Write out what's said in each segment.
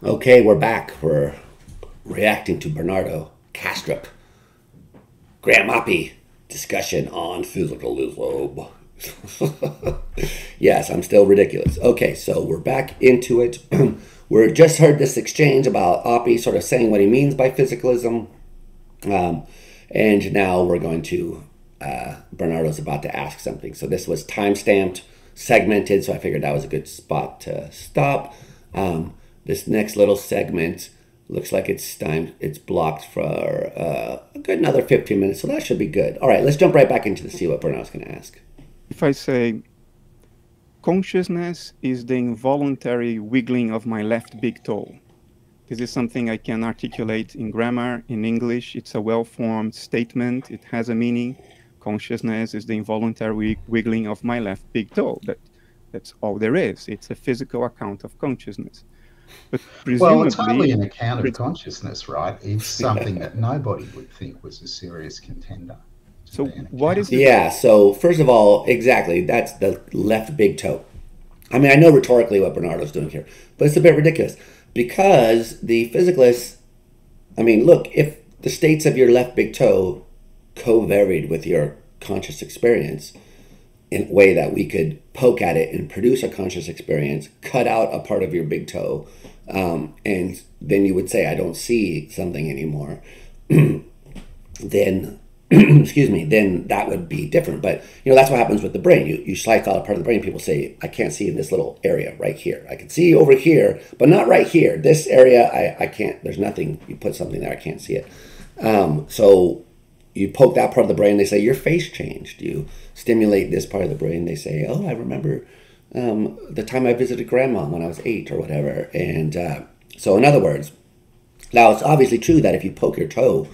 Okay, we're back. We're reacting to Bernardo Kastrup, Graham Oppy discussion on physicalism. Yes, I'm still ridiculous. Okay, so we're back into it. We just heard this exchange about Oppy sort of saying what he means by physicalism. Um, and now we're going to, Bernardo's about to ask something. So this was time stamped, segmented, so I figured that was a good spot to stop. This next little segment looks like it's blocked for a good another 15 minutes, so that should be good. All right, let's jump right back into the see what Bernardo's going to ask. If I say consciousness is the involuntary wiggling of my left big toe, this is something I can articulate in grammar, in English. It's a well-formed statement. It has a meaning. Consciousness is the involuntary wiggling of my left big toe. That's all there is. It's a physical account of consciousness. But Well, it's presumably, hardly an account of pres- consciousness, right? It's something that nobody would think was a serious contender to so be an what is account. the Yeah, so first of all, exactly, that's the left big toe. I mean, I know rhetorically what Bernardo's doing here, but it's a bit ridiculous because the physicalists, I mean, look, if the states of your left big toe co-varied with your conscious experience in a way that we could poke at it and produce a conscious experience, cut out a part of your big toe, and then you would say, I don't see something anymore, then excuse me, then that would be different. But that's what happens with the brain. You slice out a part of the brain. People say, I can't see in this little area right here. I can see over here, but not right here. This area, I can't. There's nothing. You put something there, I can't see it. So you poke that part of the brain. They say your face changed. You stimulate this part of the brain. They say, oh, I remember the time I visited grandma when I was 8 or whatever. And so in other words, now it's obviously true that if you poke your toe,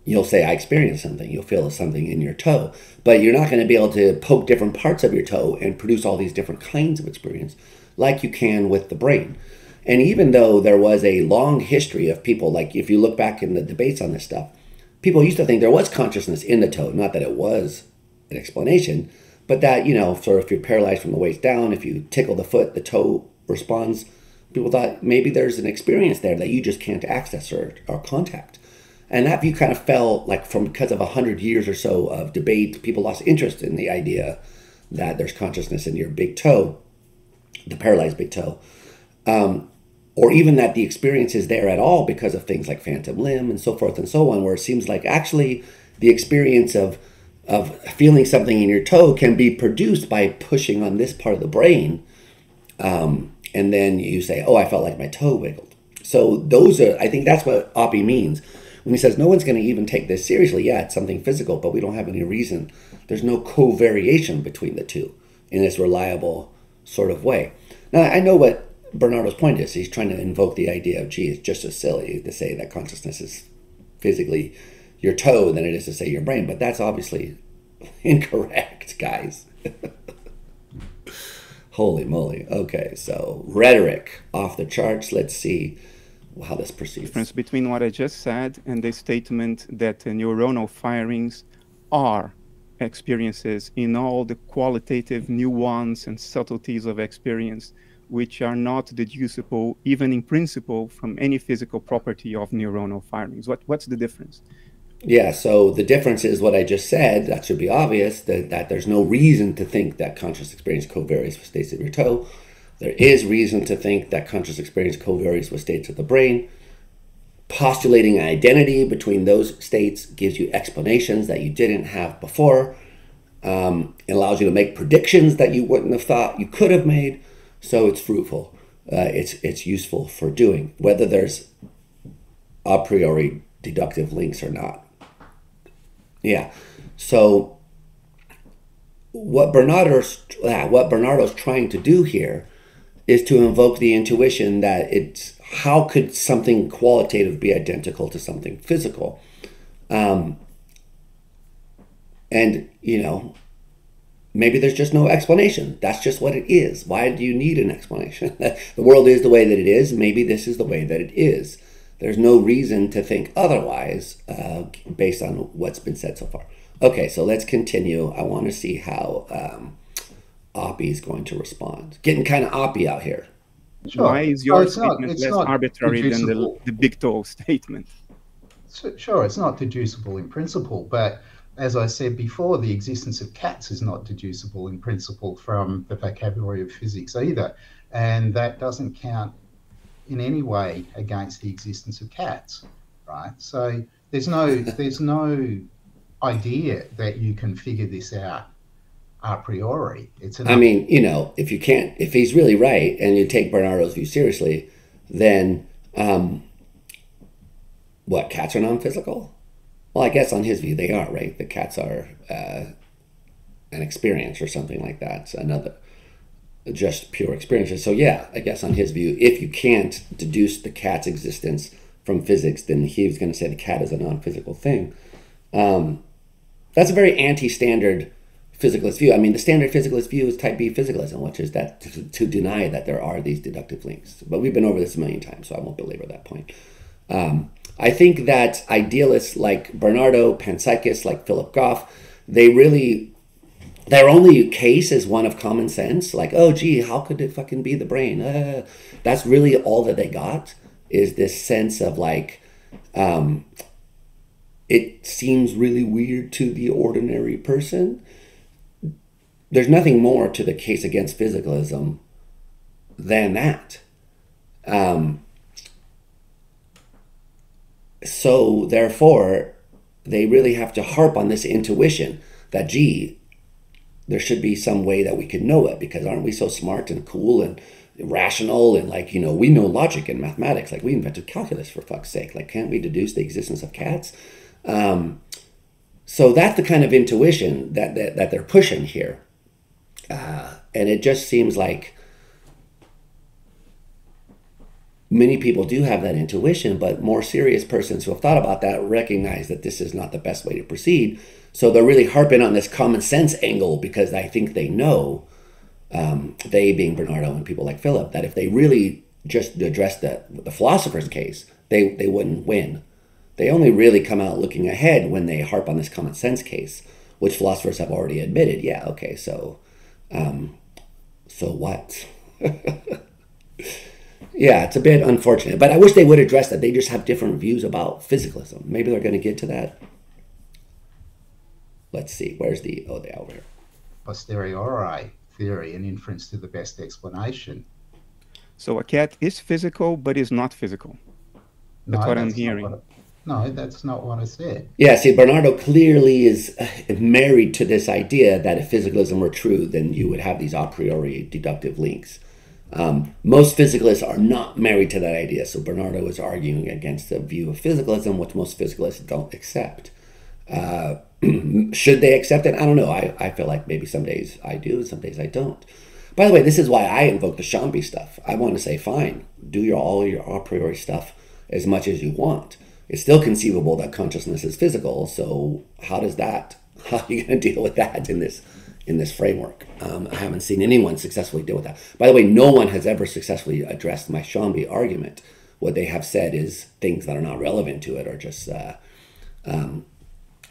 you'll say, I experienced something. You'll feel something in your toe. But you're not going to be able to poke different parts of your toe and produce all these different kinds of experience like you can with the brain. And even though there was a long history of people, like if you look back in the debates on this stuff, people used to think there was consciousness in the toe. Not that it was an explanation, but that, sort of if you're paralyzed from the waist down, if you tickle the foot, the toe responds. People thought maybe there's an experience there that you just can't access or contact. And that view kind of fell, like from because of 100 years or so of debate, people lost interest in the idea that there's consciousness in your big toe, the paralyzed big toe, or even that the experience is there at all because of things like phantom limb and so forth and so on, where it seems like actually the experience of feeling something in your toe can be produced by pushing on this part of the brain, and then you say, oh, I felt like my toe wiggled. So I think that's what Oppy means. When he says no one's going to even take this seriously, yeah, it's something physical, but we don't have any reason. There's no co-variation between the two in this reliable sort of way. Now, I know what Bernardo's point is. He's trying to invoke the idea of, gee, it's just as silly to say that consciousness is physically your toe than it is to say your brain, but that's obviously incorrect, guys. Holy moly. Okay, so rhetoric off the charts. Let's see how this proceeds. difference between what I just said and the statement that neuronal firings are experiences in all the qualitative nuance and subtleties of experience, which are not deducible, even in principle, from any physical property of neuronal firings? What's the difference? Yeah, so the difference is what I just said. That should be obvious, that there's no reason to think that conscious experience co-varies with states of your toe. There is reason to think that conscious experience co-varies with states of the brain. Postulating an identity between those states gives you explanations that you didn't have before. It allows you to make predictions that you wouldn't have thought you could have made. So it's fruitful. It's useful for doing, whether there's a priori deductive links or not. Yeah. So what Bernardo's trying to do here is to invoke the intuition that how could something qualitative be identical to something physical? And maybe there's just no explanation. That's just what it is. Why do you need an explanation? The world is the way that it is. Maybe this is the way that it is. There's no reason to think otherwise based on what's been said so far. Okay, so let's continue. I want to see how Oppy is going to respond. Getting kind of Oppy out here. Why Sure. is So your statement it's less not arbitrary than deducible. the big toe statement? Sure, it's not deducible in principle, but as I said before, the existence of cats is not deducible in principle from the vocabulary of physics either. And that doesn't count in any way against the existence of cats, right? So there's no idea that you can figure this out a priori. It's I enough. mean, if you can't, if he's really right and you take Bernardo's view seriously, then what, cats are non-physical? Well, I guess on his view they are, right? The cats are an experience or something like that. It's another, just pure experiences. So yeah, I guess on his view, if you can't deduce the cat's existence from physics, then he was going to say the cat is a non-physical thing. That's a very anti-standard physicalist view. I mean, the standard physicalist view is type B physicalism, which is that to deny that there are these deductive links. But we've been over this a million times, so I won't belabor that point. I think that idealists like Bernardo, panpsychists like Philip Goff, their only case is one of common sense. Like, oh, gee, how could it fucking be the brain? That's really all that they got, is this sense of like, it seems really weird to the ordinary person. There's nothing more to the case against physicalism than that. So therefore, they really have to harp on this intuition that, gee, there should be some way that we could know it, because aren't we so smart and cool and rational and like, we know logic and mathematics, like we invented calculus for fuck's sake, like can't we deduce the existence of cats? So that's the kind of intuition that they're pushing here. And it just seems like many people do have that intuition, but more serious persons who have thought about that recognize that this is not the best way to proceed. So they're really harping on this common sense angle because I think they know, they being Bernardo and people like Philip, that if they really just addressed the philosopher's case, they wouldn't win. They only really come out looking ahead when they harp on this common sense case, which philosophers have already admitted. Yeah, okay, so what? Yeah, it's a bit unfortunate, but I wish they would address that. They just have different views about physicalism. Maybe they're going to get to that. Let's see. Where's they over here. Posteriori theory and inference to the best explanation. So a cat is physical, but is not physical. That's what I'm hearing. No, that's not what I said. Yeah, see, Bernardo clearly is married to this idea that if physicalism were true, then you would have these a priori deductive links. Most physicalists are not married to that idea, so Bernardo is arguing against the view of physicalism, which most physicalists don't accept. Should they accept it? I don't know. I feel like maybe some days I do, some days I don't. By the way, this is why I invoke the Shambi stuff. I want to say, fine, do all your a priori stuff as much as you want. It's still conceivable that consciousness is physical, so how are you going to deal with that in this framework? I haven't seen anyone successfully deal with that. By the way, no one has ever successfully addressed my Shambi argument. What they have said is things that are not relevant to it, or just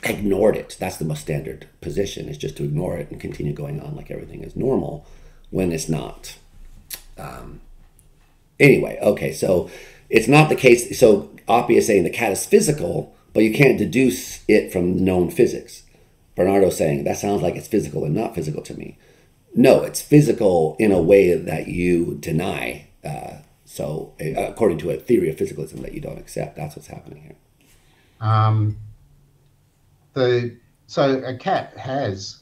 ignored it. That's the most standard position, is just to ignore it and continue going on like everything is normal when it's not. Anyway, okay, so it's not the case. So Oppy is saying the cat is physical, but you can't deduce it from known physics. Bernardo saying that sounds like it's physical and not physical to me. No, it's physical in a way that you deny. So according to a theory of physicalism that you don't accept, that's what's happening here. So a cat has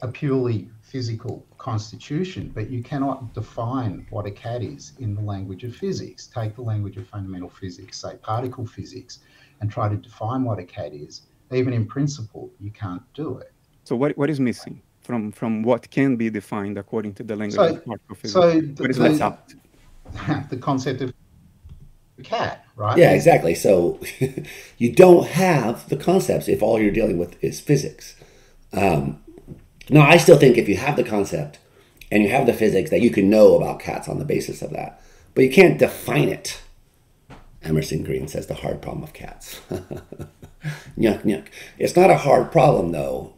a purely physical constitution, but you cannot define what a cat is in the language of physics. Take the language of fundamental physics, say particle physics, and try to define what a cat is. Even in principle, you can't do it. So what is missing from what can be defined according to the language of particle physics? So what is left out? The concept of a cat, right? Yeah, exactly. So you don't have the concepts if all you're dealing with is physics. Now, I still think if you have the concept and you have the physics, that you can know about cats on the basis of that. But you can't define it. Emerson Green says the hard problem of cats. Nyuk, nyuk. It's not a hard problem, though,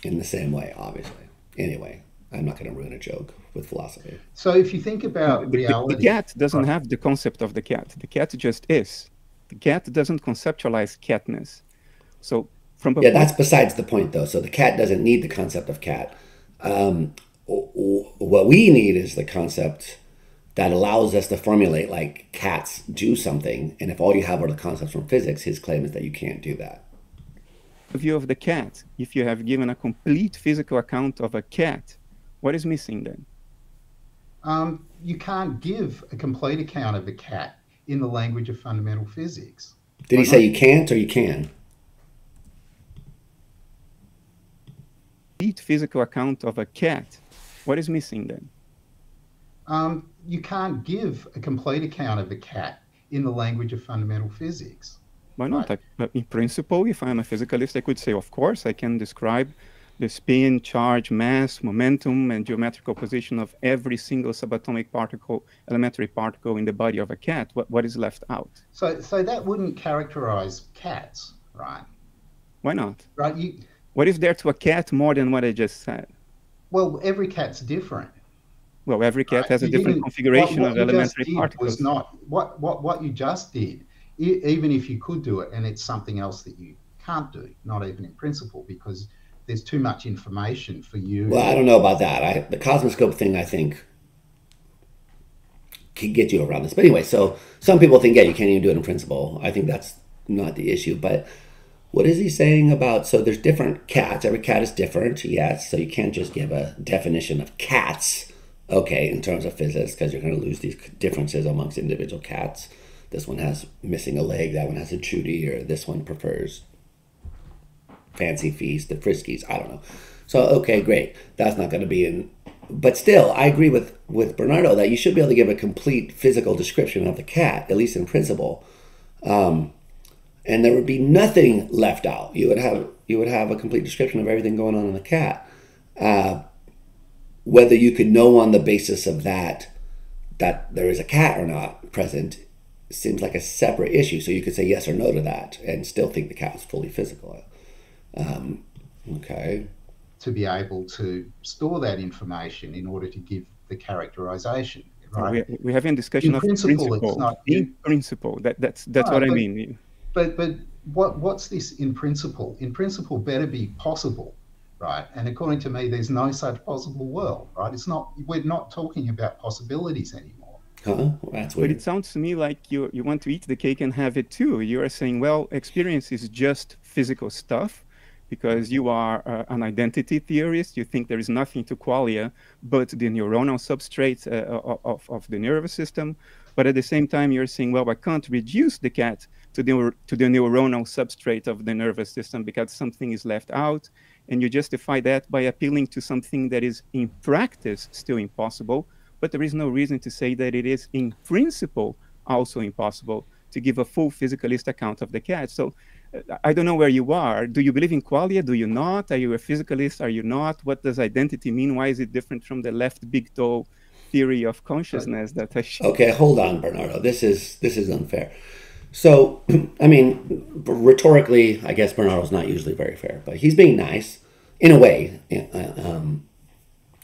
in the same way, obviously. Anyway, I'm not going to ruin a joke with philosophy. So if you think about The reality, cat doesn't have the concept of the cat. The cat just is. The cat doesn't conceptualize catness. So from a Yeah, point, that's besides the point, though. So the cat doesn't need the concept of cat. What we need is the concept that allows us to formulate like cats do something. And if all you have are the concepts from physics, his claim is that you can't do that. the view of the cat, if you have given a complete physical account of a cat, what is missing then? you can't give a complete account of a cat in the language of fundamental physics. Did he say you can't or you can? Complete physical account of a cat, what is missing then? You can't give a complete account of a cat in the language of fundamental physics. Why not? In principle, if I'm a physicalist, I could say, of course, I can describe the spin, charge, mass, momentum, and geometrical position of every single subatomic particle, elementary particle in the body of a cat. What is left out? So that wouldn't characterize cats, right? Why not? Right. What is there to a cat more than what I just said? Well, every cat's different. Well, every cat Right? has a different configuration what of you elementary just did particles. was not what you just did. Even if you could do it, and it's something else that you can't do, not even in principle, because there's too much information for you. Well, I don't know about that. The Cosmoscope thing, I think, can get you around this. But anyway, so some people think, yeah, you can't even do it in principle. I think that's not the issue. But what is he saying about, so there's different cats. Every cat is different, yes. So you can't just give a definition of cats, okay, in terms of physics, because you're going to lose these differences amongst individual cats. This one has missing a leg, that one has a Judy, or this one prefers fancy feast, the Friskies, I don't know. So, okay, great. That's not going to be in. But still, I agree with Bernardo that you should be able to give a complete physical description of the cat, at least in principle. And there would be nothing left out. You would have a complete description of everything going on in the cat. Whether you could know on the basis of that there is a cat or not present seems like a separate issue. So you could say yes or no to that and still think the cat is fully physical. Okay. To be able to store that information in order to give the characterization, right? We have a discussion in of principle. principle. It's not in principle. That's what I mean. But what's this in principle? In principle better be possible, right? And according to me, there's no such possible world, right? We're not talking about possibilities anymore. Well, that's weird. But it sounds to me like you want to eat the cake and have it too. You are saying, well, experience is just physical stuff because you are an identity theorist. You think there is nothing to qualia but the neuronal substrate of the nervous system. But at the same time, you're saying, well, I can't reduce the cat to the neuronal substrate of the nervous system because something is left out. And you justify that by appealing to something that is in practice still impossible, but there is no reason to say that it is in principle also impossible to give a full physicalist account of the cat. So I don't know where you are. Do you believe in qualia? Do you not? Are you a physicalist? Are you not? What does identity mean? Why is it different from the left big toe theory of consciousness that I showed? Okay, hold on, Bernardo. This is unfair. So, I mean, rhetorically, I guess Bernardo's not usually very fair, but he's being nice in a way,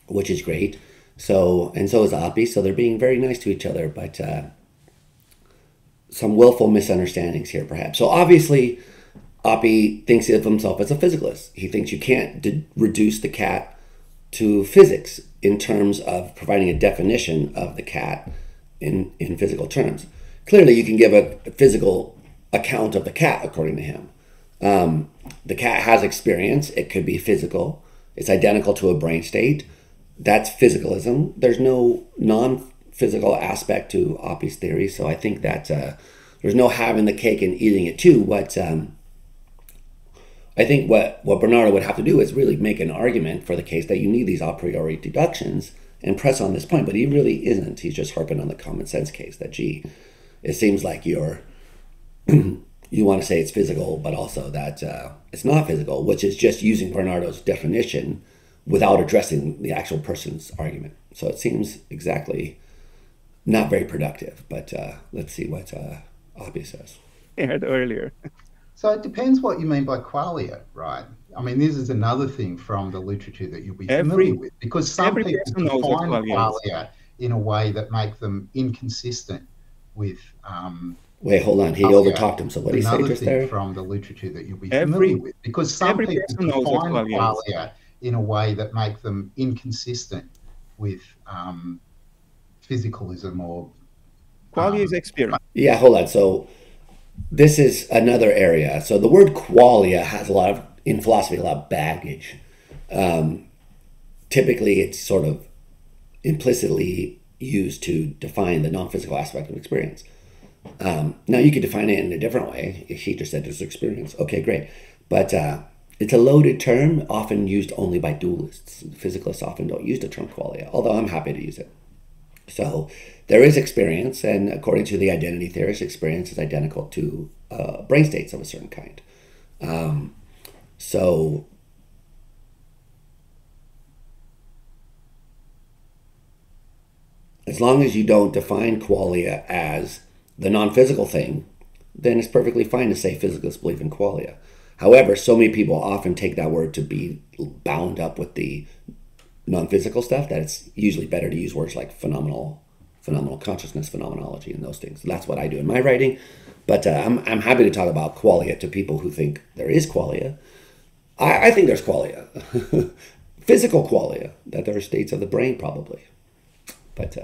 which is great. So, and so is Oppy. So they're being very nice to each other, but some willful misunderstandings here, perhaps. So obviously, Oppy thinks of himself as a physicalist. He thinks you can't reduce the cat to physics in terms of providing a definition of the cat in physical terms. Clearly, you can give a physical account of the cat, according to him. The cat has experience. It could be physical. It's identical to a brain state. That's physicalism. There's no non-physical aspect to Oppy's theory, so I think that there's no having the cake and eating it too. I think what Bernardo would have to do is really make an argument for the case that you need these a priori deductions and press on this point, but he really isn't. He's just harping on the common sense case that, gee, it seems like you want to say it's physical, but also that it's not physical, which is just using Bernardo's definition without addressing the actual person's argument. So it seems exactly not very productive, but let's see what Oppy says. I heard earlier. So it depends what you mean by qualia, right? I mean, this is another thing from the literature that you'll be familiar Every with, because some every people person knows what define qualia is. qualia in a way that make them inconsistent with Wait, hold on. He qualia. overtalked him. So what did he say Another just thing there? from the literature that you'll be familiar Every with, because some every people person knows what define qualia is. qualia in a way that make them inconsistent with physicalism or Qualia is experience. Yeah, hold on. So this is another area. So the word qualia has a lot of, in philosophy, a lot of baggage. Typically, it's sort of implicitly used to define the non-physical aspect of experience. Now, you could define it in a different way. He just said there's experience. Okay, great. But it's a loaded term, often used only by dualists. Physicalists often don't use the term qualia, although I'm happy to use it. So there is experience, and according to the identity theorists, experience is identical to brain states of a certain kind. So as long as you don't define qualia as the non-physical thing, then it's perfectly fine to say physicalists believe in qualia. However, so many people often take that word to be bound up with the non-physical stuff that it's usually better to use words like phenomenal consciousness, phenomenology, and those things. That's what I do in my writing. But I'm happy to talk about qualia to people who think there is qualia. I think there's qualia. Physical qualia, that there are states of the brain probably. But,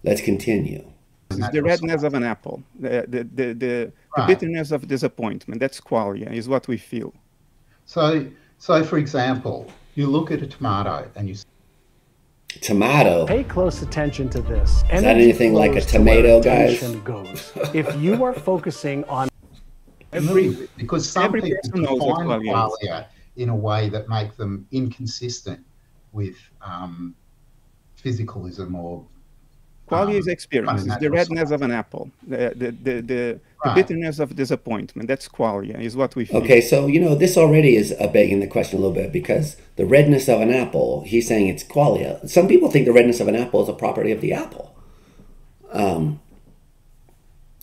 let's continue. It's the redness of an apple, the bitterness of disappointment. That's qualia, is what we feel. So for example, you look at a tomato and you Tomato. Pay close attention to this. Is that anything like a tomato, guys? Goes. If you are focusing on because some people define qualia in a way that make them inconsistent with physicalism or qualia is experience. It's the redness of an apple, the bitterness of disappointment. That's qualia, is what we feel. Okay, so this already is begging the question a little bit, because the redness of an apple, he's saying it's qualia. Some people think the redness of an apple is a property of the apple.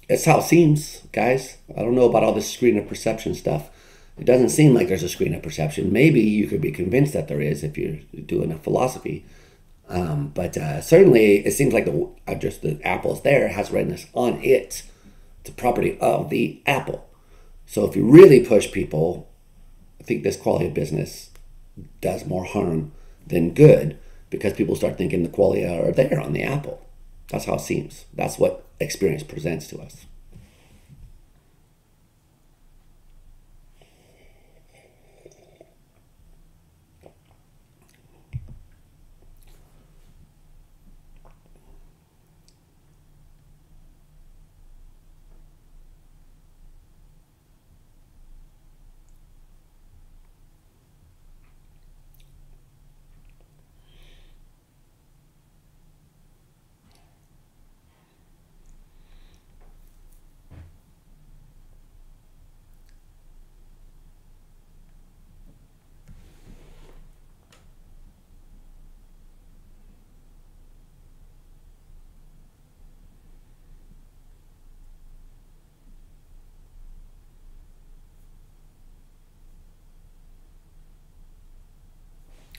It's how it seems, guys. I don't know about all this screen of perception stuff. It doesn't seem like there's a screen of perception. Maybe you could be convinced that there is if you do enough philosophy. But certainly it seems like just the apple is there, has redness on it. It's a property of the apple. So if you really push people, I think this qualia business does more harm than good, because people start thinking the qualia are there on the apple. That's how it seems. That's what experience presents to us.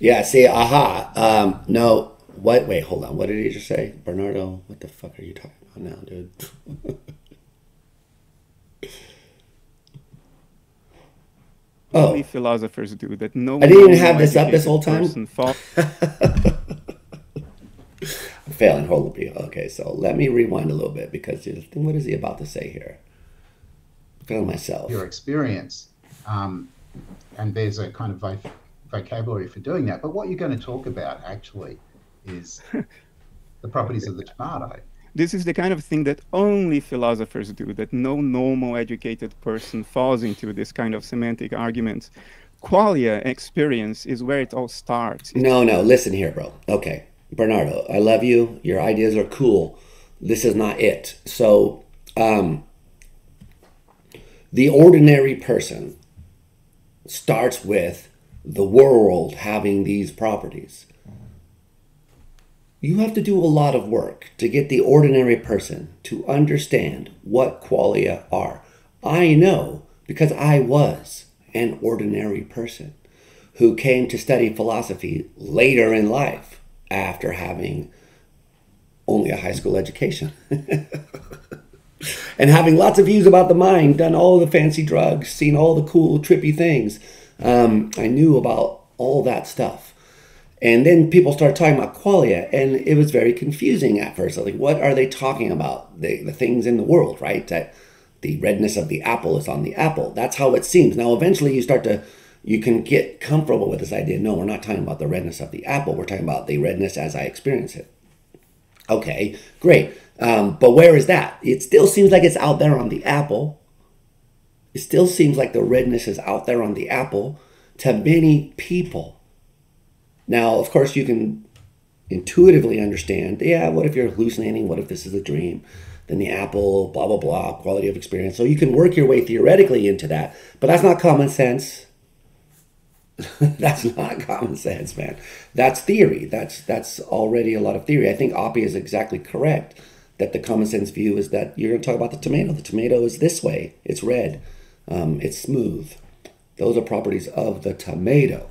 Yeah, see, aha. No, what? Wait, hold on. What did he just say? Bernardo, what the fuck are you talking about now, dude? Only philosophers do that. No, I didn't even have this up this whole time. I'm failing horribly. Okay, so let me rewind a little bit, because what is he about to say here? I'm failing myself. Your experience, and there's a kind of vocabulary for doing that. But what you're going to talk about actually is the properties of the tomato. This is the kind of thing that only philosophers do, that no normal educated person falls into this kind of semantic arguments. Qualia, experience, is where it all starts. No, listen here, bro. Okay, Bernardo, I love you. Your ideas are cool. This is not it. So, the ordinary person starts with the world having these properties. You have to do a lot of work to get the ordinary person to understand what qualia are. I know because I was an ordinary person who came to study philosophy later in life after having only a high school education. And having lots of views about the mind, done all the fancy drugs, seen all the cool, trippy things. I knew about all that stuff. And then people started talking about qualia, and it was very confusing at first. I was like, what are they talking about? The things in the world, right? That the redness of the apple is on the apple. That's how it seems. Now, eventually you can get comfortable with this idea. No, we're not talking about the redness of the apple. We're talking about the redness as I experience it. Okay, great. But where is that? It still seems like it's out there on the apple. It still seems like the redness is out there on the apple to many people. Now, of course, you can intuitively understand, yeah, what if you're hallucinating? What if this is a dream? Then the apple, blah, blah, blah, quality of experience. So you can work your way theoretically into that, but that's not common sense. That's not common sense, man. That's theory. That's already a lot of theory. I think Oppy is exactly correct that the common sense view is that you're going to talk about the tomato. The tomato is this way. It's red. It's smooth. Those are properties of the tomato.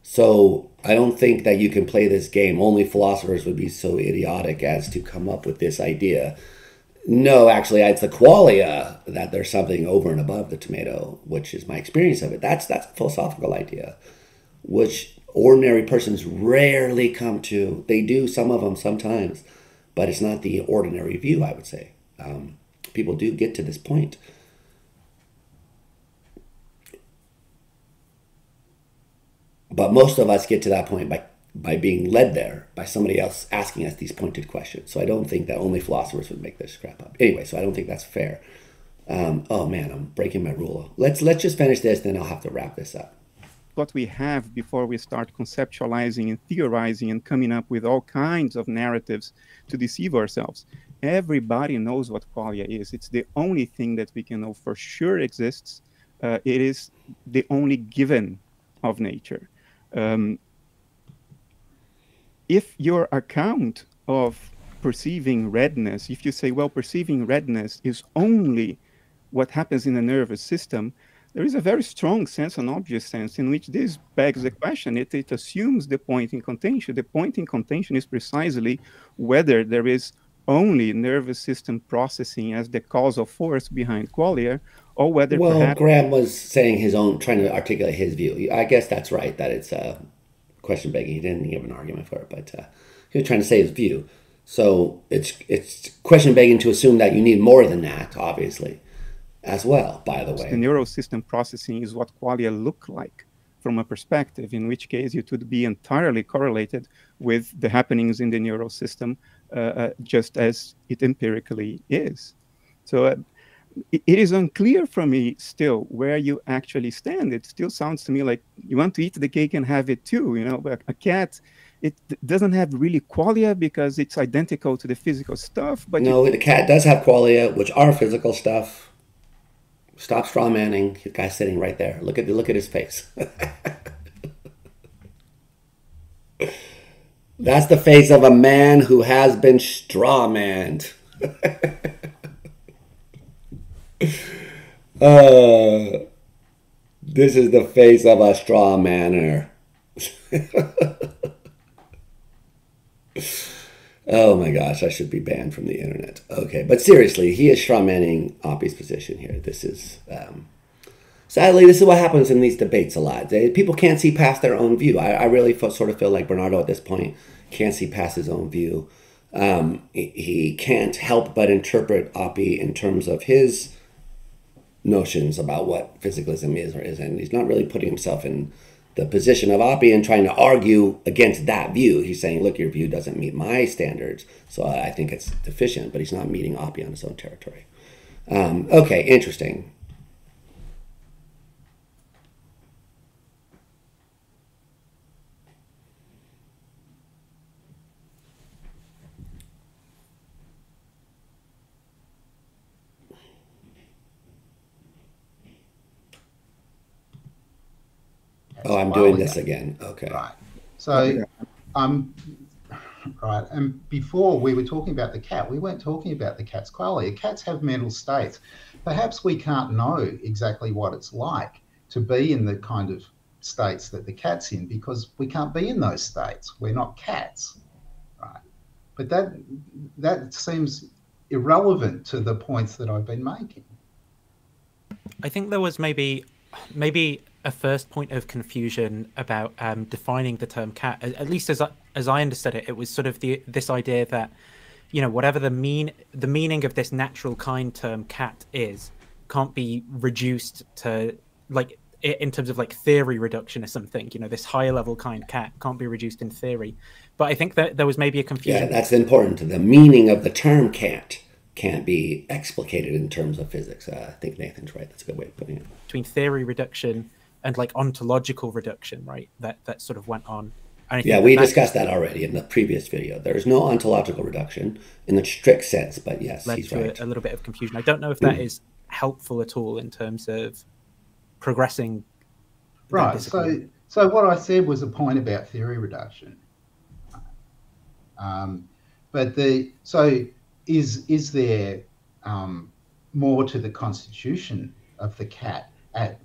So I don't think that you can play this game. Only philosophers would be so idiotic as to come up with this idea. No, actually, it's the qualia that there's something over and above the tomato, which is my experience of it. That's a philosophical idea, which ordinary persons rarely come to. They do, some of them sometimes, but it's not the ordinary view, I would say. People do get to this point. But most of us get to that point by being led there, by somebody else asking us these pointed questions. So I don't think that only philosophers would make this crap up. Anyway, so I don't think that's fair. Oh man, I'm breaking my rule. Let's just finish this, then I'll have to wrap this up. What we have before we start conceptualizing and theorizing and coming up with all kinds of narratives to deceive ourselves. Everybody knows what qualia is. It's the only thing that we can know for sure exists. It is the only given of nature. If your account of perceiving redness, if you say, well, perceiving redness is only what happens in the nervous system, there is a very strong sense, an obvious sense, in which this begs the question. It assumes the point in contention. The point in contention is precisely whether there is only nervous system processing as the causal force behind qualia, or whether perhaps... Graham was saying his own, trying to articulate his view. I guess that's right, that it's question begging. He didn't give an argument for it, but he was trying to say his view. So it's question begging to assume that you need more than that, obviously, as well, by the way. The neural system processing is what qualia look like from a perspective, in which case it would be entirely correlated with the happenings in the neural system, just as it empirically is. So it is unclear for me still where you actually stand. It still sounds to me like you want to eat the cake and have it too. You know, but a cat, it doesn't have really qualia because it's identical to the physical stuff. But no, the cat does have qualia, which are physical stuff. Stop straw manning. The guy's sitting right there. Look at his face. That's the face of a man who has been straw manned. This is the face of a straw manner. Oh my gosh, I should be banned from the internet. Okay, but seriously, he is straw manning Oppy's position here. This is, sadly, this is what happens in these debates a lot. People can't see past their own view. I really sort of feel like Bernardo at this point can't see past his own view. He can't help but interpret Oppy in terms of his notions about what physicalism is or isn't. He's not really putting himself in the position of Oppy and trying to argue against that view. He's saying, look, your view doesn't meet my standards, so I think it's deficient, but he's not meeting Oppy on his own territory. Okay, interesting. Oh, I'm doing this again. Okay. Right. So right? And before we were talking about the cat, we weren't talking about the cat's qualia. Cats have mental states. Perhaps we can't know exactly what it's like to be in the kind of states that the cat's in because we can't be in those states. We're not cats, right? But that seems irrelevant to the points that I've been making. I think there was maybe a first point of confusion about defining the term cat. At least as I understood it, it was sort of this idea that, you know, whatever the meaning of this natural kind term cat is can't be reduced to, like, in terms of like theory reduction or something. You know, this higher level kind cat can't be reduced in theory. But I think that there was maybe a confusion. Yeah, that's important. The meaning of the term cat can't be explicated in terms of physics. I think Nathan's right. That's a good way of putting it. Between theory reduction and like ontological reduction, right? That sort of went on. And yeah, we discussed that already in the previous video. There is no ontological reduction in the strict sense, but yes, led he's to right. A little bit of confusion. I don't know if that is helpful at all in terms of progressing. Right. So what I said was a point about theory reduction. Is there more to the constitution of the cat at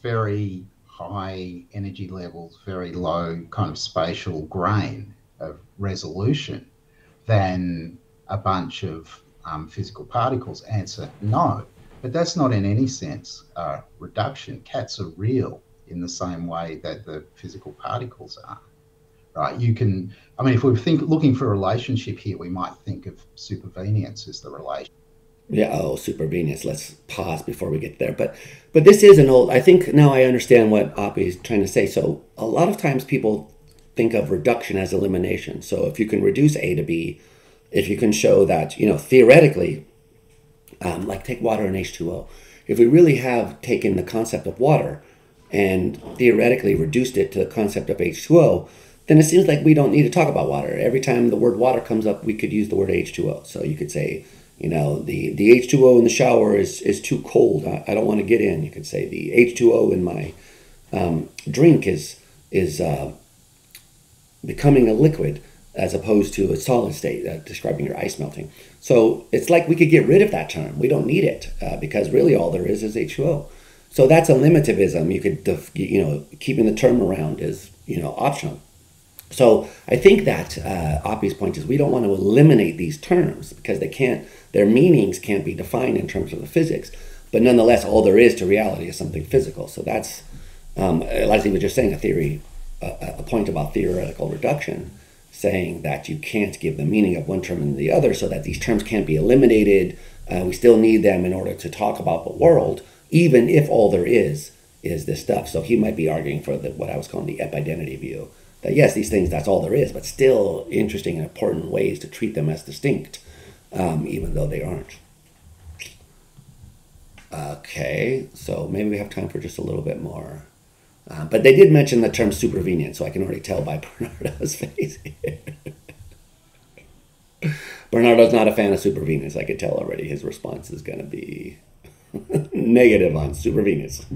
very high energy levels, very low kind of spatial grain of resolution than a bunch of physical particles? Answer, no. But that's not in any sense a reduction. Cats are real in the same way that the physical particles are. Right, you can, I mean, if we're looking for a relationship here, we might think of supervenience as the relation. Yeah, supervenience. Let's pause before we get there. But this is an old, I think now I understand what Oppy is trying to say. So a lot of times people think of reduction as elimination. So if you can reduce A to B, if you can show that, you know, theoretically, like take water and H2O. If we really have taken the concept of water and theoretically reduced it to the concept of H2O, then it seems like we don't need to talk about water. Every time the word water comes up, we could use the word H2O. So you could say, you know, the H2O in the shower is too cold. I don't want to get in. You could say the H2O in my drink is becoming a liquid as opposed to a solid state, describing your ice melting. So it's like we could get rid of that term. We don't need it because really all there is H2O. So that's a limitivism. You could, you know, keeping the term around is, you know, optional. So I think that Oppy's point is we don't want to eliminate these terms because their meanings can't be defined in terms of the physics. But nonetheless, all there is to reality is something physical. So that's, Leslie was just saying a point about theoretical reduction, saying that you can't give the meaning of one term and the other so that these terms can't be eliminated. We still need them in order to talk about the world, even if all there is this stuff. So he might be arguing for what I was calling the epidentity view. That yes, these things, that's all there is, but still interesting and important ways to treat them as distinct, even though they aren't. Okay, so maybe we have time for just a little bit more. But they did mention the term supervenient, so I can already tell by Bernardo's face here. Bernardo's not a fan of supervenience. I could tell already. His response is going to be negative on supervenience.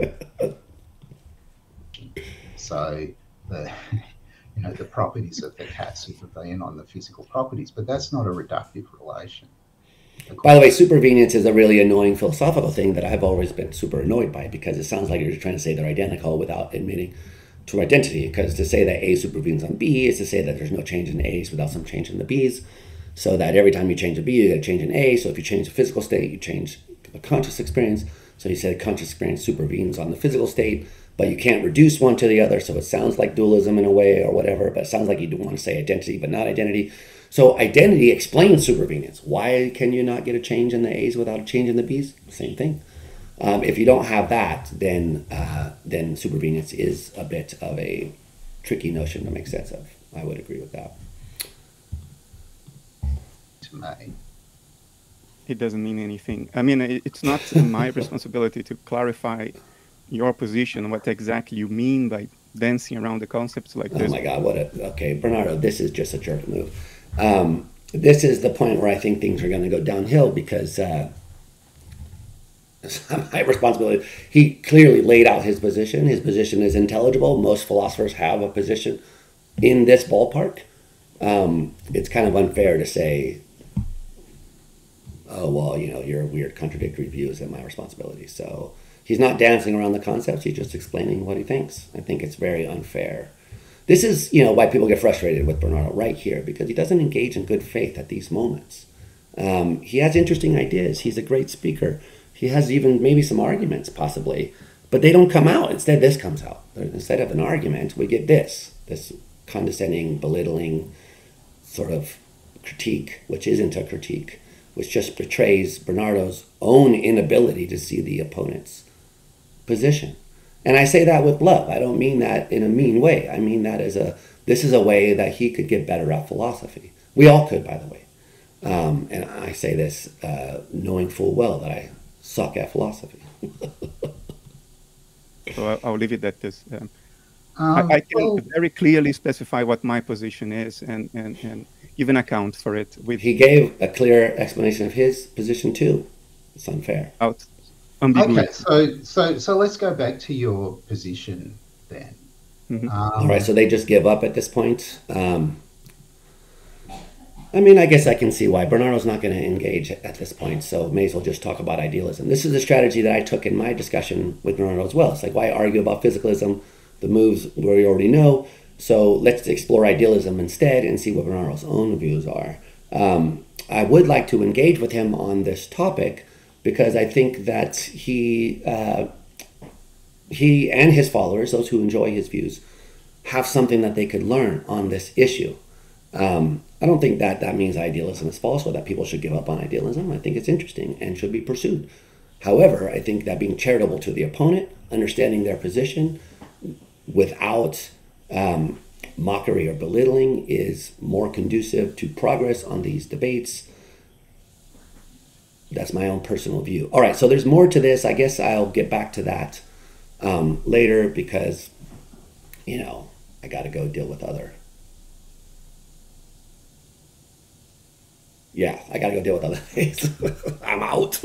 So the properties of the cat supervene on the physical properties, but that's not a reductive relation. By the way, supervenience is a really annoying philosophical thing that I've always been super annoyed by because it sounds like you're just trying to say they're identical without admitting to identity. Because to say that A supervenes on B is to say that there's no change in A's without some change in the B's. So that every time you change a B, you get a change in A. So if you change the physical state, you change the conscious experience. So you said conscious experience supervenes on the physical state, but you can't reduce one to the other. So it sounds like dualism in a way or whatever, but it sounds like you do want to say identity, but not identity. So identity explains supervenience. Why can you not get a change in the A's without a change in the B's? Same thing. If you don't have that, then supervenience is a bit of a tricky notion to make sense of. I would agree with that. To me, it doesn't mean anything. I mean, it's not my responsibility to clarify your position, what exactly you mean by dancing around the concepts like this. Oh my God, okay, Bernardo, this is just a jerk move. This is the point where I think things are going to go downhill because it's not my responsibility. He clearly laid out his position. His position is intelligible. Most philosophers have a position in this ballpark. it's kind of unfair to say, oh, well, your weird contradictory views and my responsibility. So he's not dancing around the concepts. He's just explaining what he thinks. I think it's very unfair. This is, why people get frustrated with Bernardo right here, because he doesn't engage in good faith at these moments. He has interesting ideas. He's a great speaker. He has even maybe some arguments, possibly, but they don't come out. Instead, this comes out. Instead of an argument, we get this condescending, belittling sort of critique, which isn't a critique, which just betrays Bernardo's own inability to see the opponent's position. And I say that with love. I don't mean that in a mean way. I mean that this is a way that he could get better at philosophy. We all could, by the way. And I say this knowing full well that I suck at philosophy. So I'll leave it at this. I can very clearly specify what my position is and give an account for it. He gave a clear explanation of his position too. It's unfair. Okay, so let's go back to your position then. Mm-hmm. All right, so they just give up at this point. I guess I can see why. Bernardo's not going to engage at this point, so may as well just talk about idealism. This is a strategy that I took in my discussion with Bernardo as well. It's like, why argue about physicalism? The moves we already know. So let's explore idealism instead and see what Bernardo's own views are. I would like to engage with him on this topic because I think that he and his followers, those who enjoy his views, have something that they could learn on this issue. I don't think that means idealism is false or that people should give up on idealism. I think it's interesting and should be pursued. However, I think that being charitable to the opponent, understanding their position without mockery or belittling is more conducive to progress on these debates. That's my own personal view. All right, so there's more to this. I guess I'll get back to that later because, I got to go deal with other. Yeah, I got to go deal with other things. I'm out.